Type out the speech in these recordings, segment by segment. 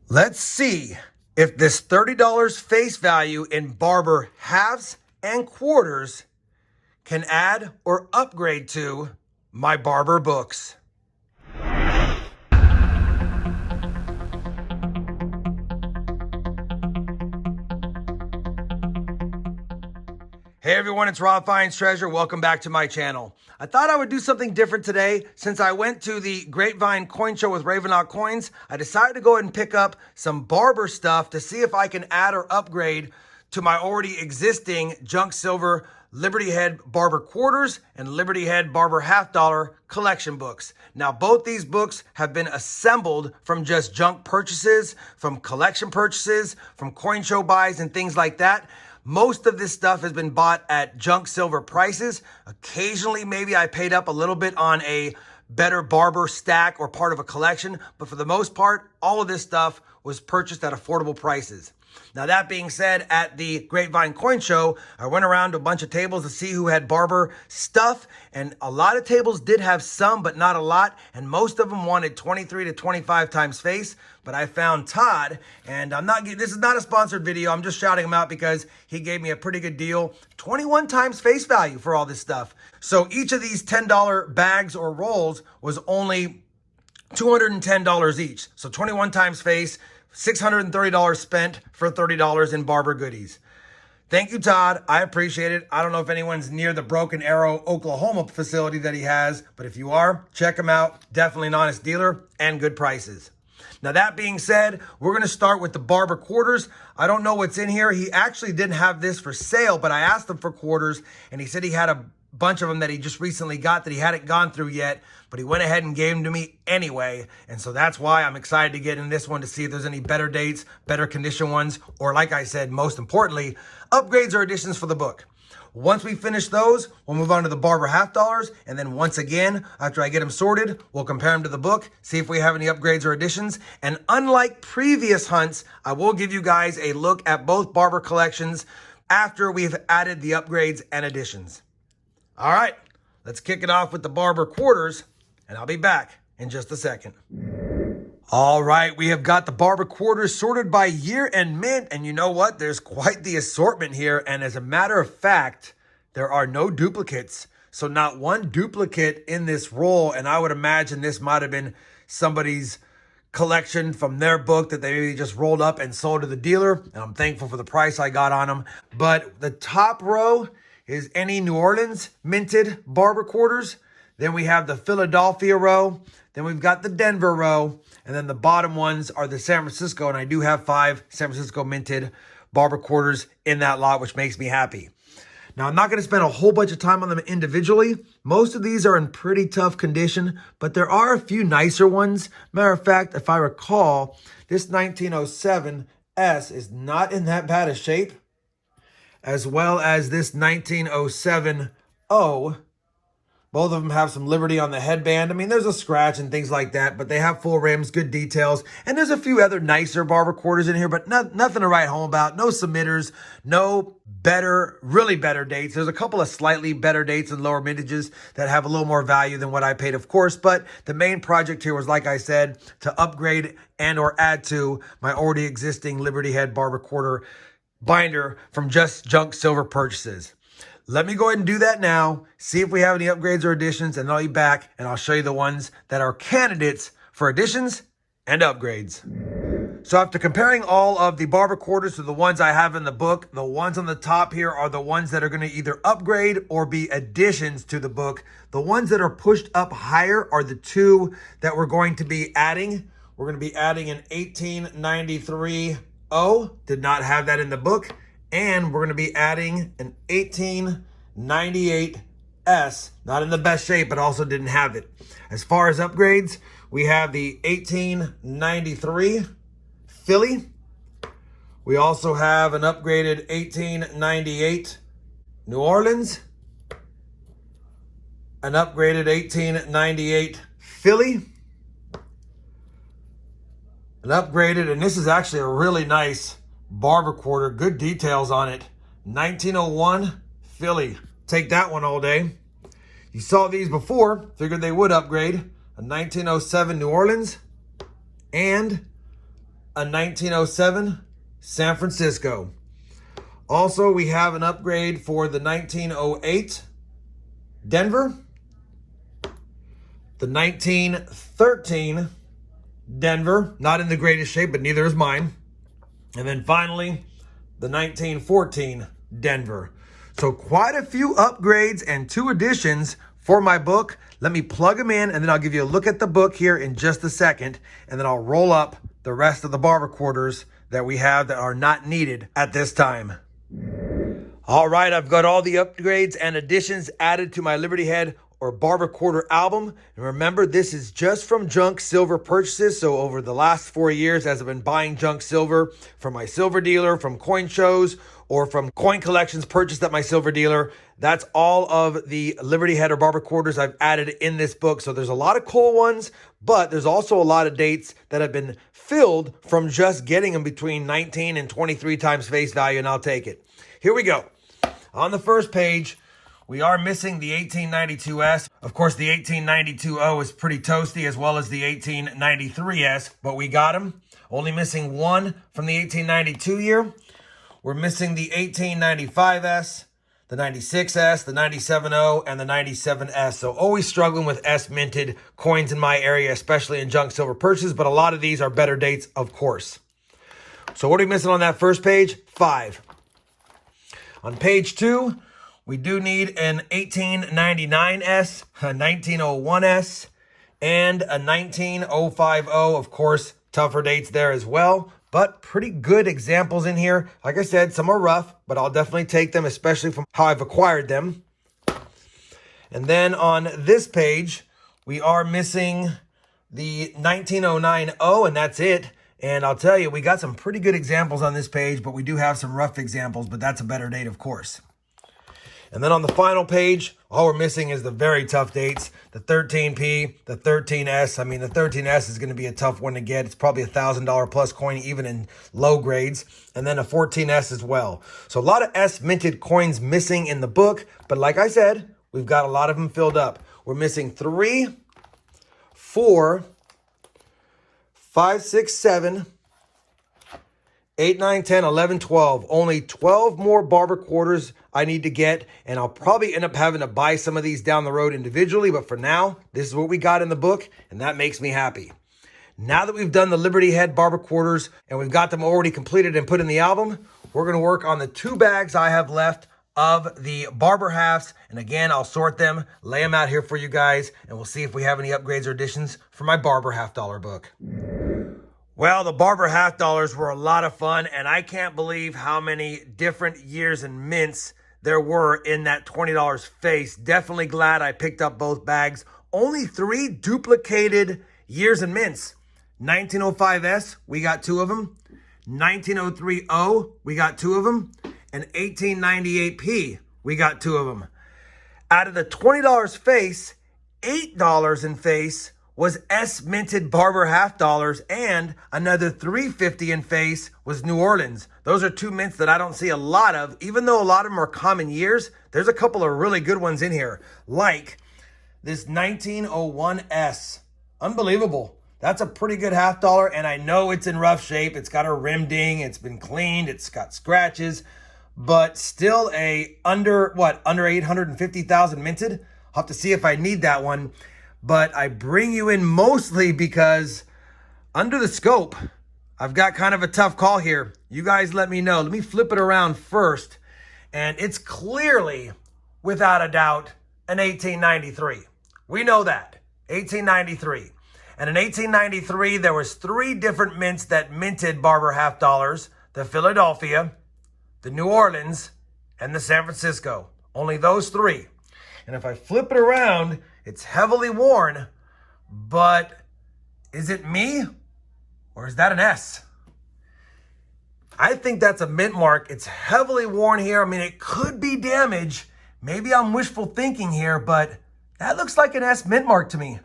Let's see if this $30 face value in Barber halves and quarters can add or upgrade to my Barber books. Hey everyone, it's RobFindsTreasure. Welcome back to my channel. I thought I would do something different today. Since I went to the Grapevine Coin Show with Ravenlock Coins, I decided to go ahead and pick up some Barber stuff to see if I can add or upgrade to my already existing junk silver Liberty Head Barber Quarters and Liberty Head Barber Half Dollar collection books. Now, both these books have been assembled from just junk purchases, from collection purchases, from coin show buys and things like that. Most of this stuff has been bought at junk silver prices. Occasionally, maybe I paid up a little bit on a better Barber stack or part of a collection, but for the most part, all of this stuff was purchased at affordable prices. Now, that being said, at the Grapevine Coin Show, I went around to a bunch of tables to see who had Barber stuff, and a lot of tables did have some, but not a lot, and most of them wanted 23 to 25 times face, but I found Todd, and this is not a sponsored video, I'm just shouting him out because he gave me a pretty good deal, 21 times face value for all this stuff. So each of these $10 bags or rolls was only $210 each, so 21 times face, $630 spent for $30 in Barber goodies. Thank you, Todd. I appreciate it. I don't know if anyone's near the Broken Arrow, Oklahoma facility that he has, but if you are, check him out. Definitely an honest dealer and good prices. Now, that being said, we're going to start with the Barber Quarters. I don't know what's in here. He actually didn't have this for sale, but I asked him for quarters, and he said he had a bunch of them that he just recently got that he hadn't gone through yet, but he went ahead and gave them to me anyway. And so that's why I'm excited to get in this one to see if there's any better dates, better condition ones, or like I said, most importantly, upgrades or additions for the book. Once we finish those, we'll move on to the Barber Half Dollars. And then once again, after I get them sorted, we'll compare them to the book, see if we have any upgrades or additions. And unlike previous hunts, I will give you guys a look at both Barber collections after we've added the upgrades and additions. All right, let's kick it off with the Barber Quarters, and I'll be back in just a second. All right, we have got the Barber Quarters sorted by year and mint, and you know what? There's quite the assortment here, and as a matter of fact, there are no duplicates. So not one duplicate in this roll, and I would imagine this might have been somebody's collection from their book that they maybe just rolled up and sold to the dealer, and I'm thankful for the price I got on them. But the top row is any New Orleans minted Barber Quarters. Then we have the Philadelphia row. Then we've got the Denver row. And then the bottom ones are the San Francisco. And I do have 5 San Francisco minted Barber Quarters in that lot, which makes me happy. Now, I'm not going to spend a whole bunch of time on them individually. Most of these are in pretty tough condition, but there are a few nicer ones. Matter of fact, if I recall, this 1907 S is not in that bad a shape, as well as this 1907 O. Both of them have some Liberty on the headband. I mean, there's a scratch and things like that, but they have full rims, good details. And there's a few other nicer Barber Quarters in here, but nothing to write home about. No submitters, no really better dates. There's a couple of slightly better dates and lower mintages that have a little more value than what I paid, of course. But the main project here was, like I said, to upgrade and or add to my already existing Liberty Head Barber Quarter binder from just junk silver purchases. Let me go ahead and do that now, see if we have any upgrades or additions, and I'll be back and I'll show you the ones that are candidates for additions and upgrades. So after comparing all of the Barber Quarters to the ones I have in the book, the ones on the top here are the ones that are going to either upgrade or be additions to the book. The ones that are pushed up higher are the 2 that we're going to be adding. We're going to be adding an 1893 O, did not have that in the book. And we're going to be adding an 1898 S, not in the best shape, but also didn't have it. As far as upgrades, we have the 1893 Philly. We also have an upgraded 1898 New Orleans. An upgraded 1898 Philly. An upgraded, and this is actually a really nice Barber Quarter, good details on it, 1901 Philly. Take that one all day. You saw these before, figured they would upgrade. A 1907 New Orleans and a 1907 San Francisco. Also, we have an upgrade for the 1908 Denver, the 1913 Denver, not in the greatest shape, but neither is mine. And then finally, the 1914 Denver. So quite a few upgrades and 2 additions for my book. Let me plug them in, and then I'll give you a look at the book here in just a second, and then I'll roll up the rest of the barber quarters that we have that are not needed at this time. All right, I've got all the upgrades and additions added to my Liberty Head or Barber Quarter album. And remember, this is just from junk silver purchases. So over the last 4 years, as I've been buying junk silver from my silver dealer, from coin shows, or from coin collections purchased at my silver dealer, that's all of the Liberty Head or Barber Quarters I've added in this book. So there's a lot of cool ones, but there's also a lot of dates that have been filled from just getting them between 19 and 23 times face value, and I'll take it. Here we go. On the first page, we are missing the 1892S. Of course, the 1892O is pretty toasty, as well as the 1893S, but we got them. Only missing one from the 1892 year. We're missing the 1895S, the 96S, the 97O, and the 97S. So always struggling with S minted coins in my area, especially in junk silver purchases, but a lot of these are better dates, of course. So what are we missing on that first page? 5. On page 2, we do need an 1899S, a 1901S, and a 19050. Of course, tougher dates there as well, but pretty good examples in here. Like I said, some are rough, but I'll definitely take them, especially from how I've acquired them. And then on this page, we are missing the 1909O, and that's it. And I'll tell you, we got some pretty good examples on this page, but we do have some rough examples, but that's a better date, of course. And then on the final page, all we're missing is the very tough dates, the 13P, the 13S. I mean, the 13S is going to be a tough one to get. It's probably a $1,000 plus coin, even in low grades. And then a 14S as well. So a lot of S minted coins missing in the book. But like I said, we've got a lot of them filled up. We're missing 3, 4, 5, 6, 7, 8, 9, 10, 11, 12. Only 12 more Barber Quarters I need to get, and I'll probably end up having to buy some of these down the road individually, but for now, this is what we got in the book, and that makes me happy. Now that we've done the Liberty Head Barber Quarters, and we've got them already completed and put in the album, we're going to work on the 2 bags I have left of the Barber halves, and again, I'll sort them, lay them out here for you guys, and we'll see if we have any upgrades or additions for my Barber half dollar book. Well, the Barber half dollars were a lot of fun, and I can't believe how many different years and mints there were in that $20 face. Definitely glad I picked up both bags. Only 3 duplicated years and mints. 1905S, we got 2 of them. 1903O, we got 2 of them. And 1898P, we got 2 of them. Out of the $20 face, $8 in face was S minted Barber half dollars, and another $3.50 in face was New Orleans. Those are 2 mints that I don't see a lot of. Even though a lot of them are common years, there's a couple of really good ones in here, like this 1901S. Unbelievable. That's a pretty good half dollar, and I know it's in rough shape. It's got a rim ding, it's been cleaned, it's got scratches, but still a under 850,000 minted. I'll have to see if I need that one. But I bring you in mostly because under the scope, I've got kind of a tough call here. You guys let me know. Let me flip it around first. And it's clearly, without a doubt, an 1893. We know that. 1893. And in 1893, there was 3 different mints that minted Barber half dollars. The Philadelphia, the New Orleans, and the San Francisco. Only those 3. And if I flip it around, it's heavily worn, but is it me or is that an S? I think that's a mint mark. It's heavily worn here. I mean, it could be damage. Maybe I'm wishful thinking here, but that looks like an S mint mark to me.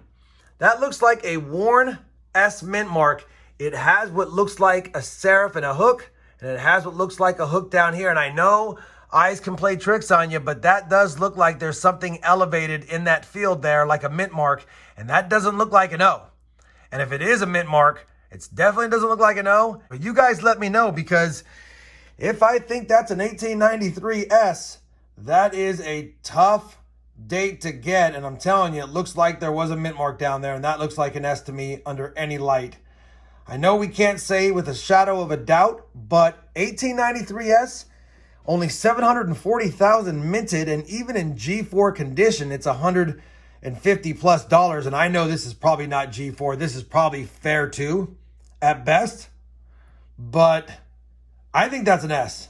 That looks like a worn S mint mark. It has what looks like a serif and a hook, and it has what looks like a hook down here. And I know eyes can play tricks on you, but that does look like there's something elevated in that field there, like a mint mark, and that doesn't look like an O. And if it is a mint mark, It definitely doesn't look like an O, but you guys let me know, because if I think that's an 1893 S, that is a tough date to get. And I'm telling you, it looks like there was a mint mark down there, and that looks like an S to me under any light. I know we can't say with a shadow of a doubt, but 1893 S, only 740,000 minted, and even in G4 condition, it's $150+ plus. And I know this is probably not G4. This is probably fair to, at best. But I think that's an S.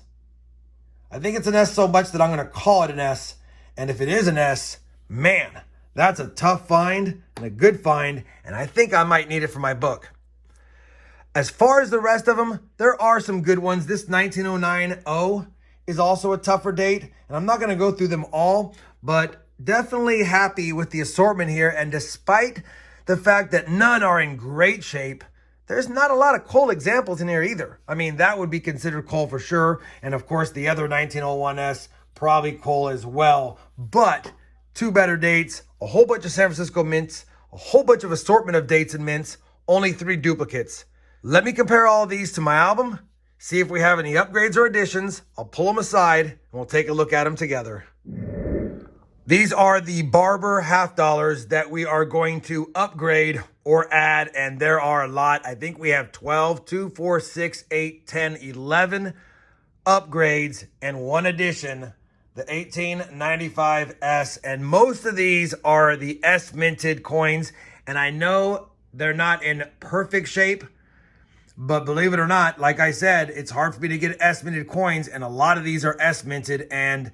I think it's an S so much that I'm going to call it an S. And if it is an S, man, that's a tough find and a good find. And I think I might need it for my book. As far as the rest of them, there are some good ones. This 1909 O is also a tougher date. And I'm not going to go through them all, but definitely happy with the assortment here. And despite the fact that none are in great shape, there's not a lot of coal examples in here either. I mean, that would be considered coal for sure. And of course, the other 1901S, probably coal as well. But two better dates, a whole bunch of San Francisco mints, a whole bunch of assortment of dates and mints, only 3 duplicates. Let me compare all of these to my album, see if we have any upgrades or additions. I'll pull them aside and we'll take a look at them together. These are the Barber half dollars that we are going to upgrade or add, and there are a lot. I think we have 12, 2, 4, 6, 8, 10, 11 upgrades and 1 addition, the 1895S. And most of these are the S minted coins, and I know they're not in perfect shape, but believe it or not, like I said, it's hard for me to get S minted coins, and a lot of these are S minted, and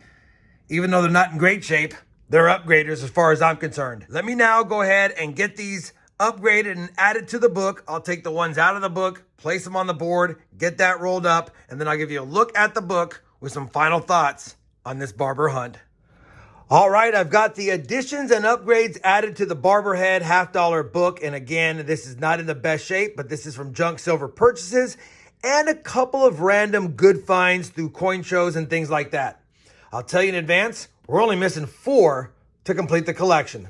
even though they're not in great shape, they're upgraders as far as I'm concerned. Let me now go ahead and get these upgraded and added to the book. I'll take the ones out of the book, place them on the board, get that rolled up, and then I'll give you a look at the book with some final thoughts on this Barber hunt. All right, I've got the additions and upgrades added to the Barber Head half dollar book. And again, this is not in the best shape, but this is from junk silver purchases and a couple of random good finds through coin shows and things like that. I'll tell you in advance, we're only missing 4 to complete the collection.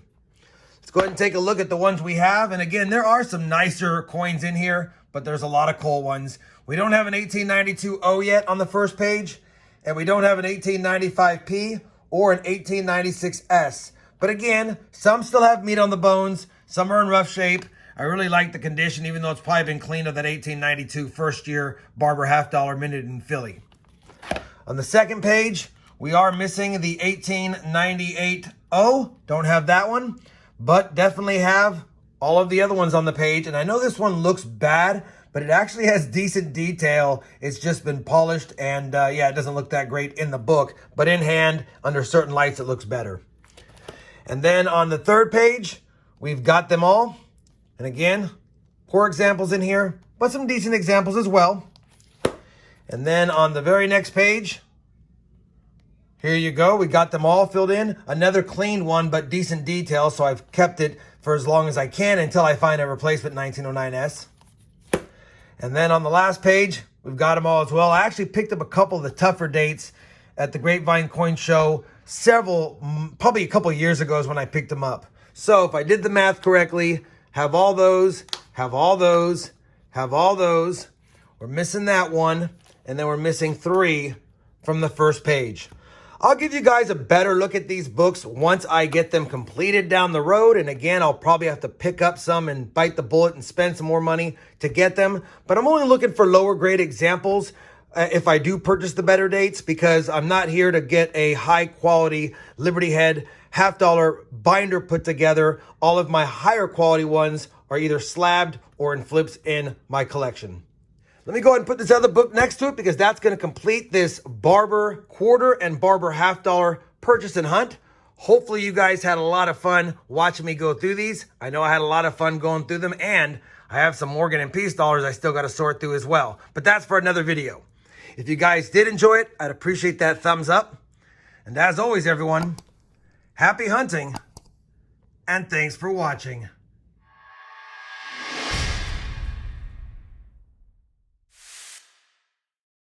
Let's go ahead and take a look at the ones we have. And again, there are some nicer coins in here, but there's a lot of cool ones. We don't have an 1892 O yet on the first page, and we don't have an 1895P or an 1896S. But again, some still have meat on the bones. Some are in rough shape. I really like the condition, even though it's probably been cleaned of that 1892 first year Barber half dollar minted in Philly. On the second page, we are missing the 1898 O. Don't have that one, but definitely have all of the other ones on the page. And I know this one looks bad, but it actually has decent detail. It's just been polished, and yeah, it doesn't look that great in the book, but in hand, under certain lights, it looks better. And then on the third page, we've got them all. And again, poor examples in here, but some decent examples as well. And then on the very next page, here you go. We got them all filled in. Another clean one, but decent detail. So I've kept it for as long as I can until I find a replacement 1909S. And then on the last page, we've got them all as well. I actually picked up a couple of the tougher dates at the Grapevine Coin Show probably a couple of years ago is when I picked them up. So if I did the math correctly, have all those, have all those, have all those. We're missing that one, and then we're missing 3 from the first page. I'll give you guys a better look at these books once I get them completed down the road. And again, I'll probably have to pick up some and bite the bullet and spend some more money to get them. But I'm only looking for lower grade examples if I do purchase the better dates, because I'm not here to get a high quality Liberty Head half dollar binder put together. All of my higher quality ones are either slabbed or in flips in my collection. Let me go ahead and put this other book next to it, because that's going to complete this Barber quarter and Barber half dollar purchase and hunt. Hopefully you guys had a lot of fun watching me go through these. I know I had a lot of fun going through them, and I have some Morgan and Peace dollars I still got to sort through as well. But that's for another video. If you guys did enjoy it, I'd appreciate that thumbs up. And as always, everyone, happy hunting, and thanks for watching.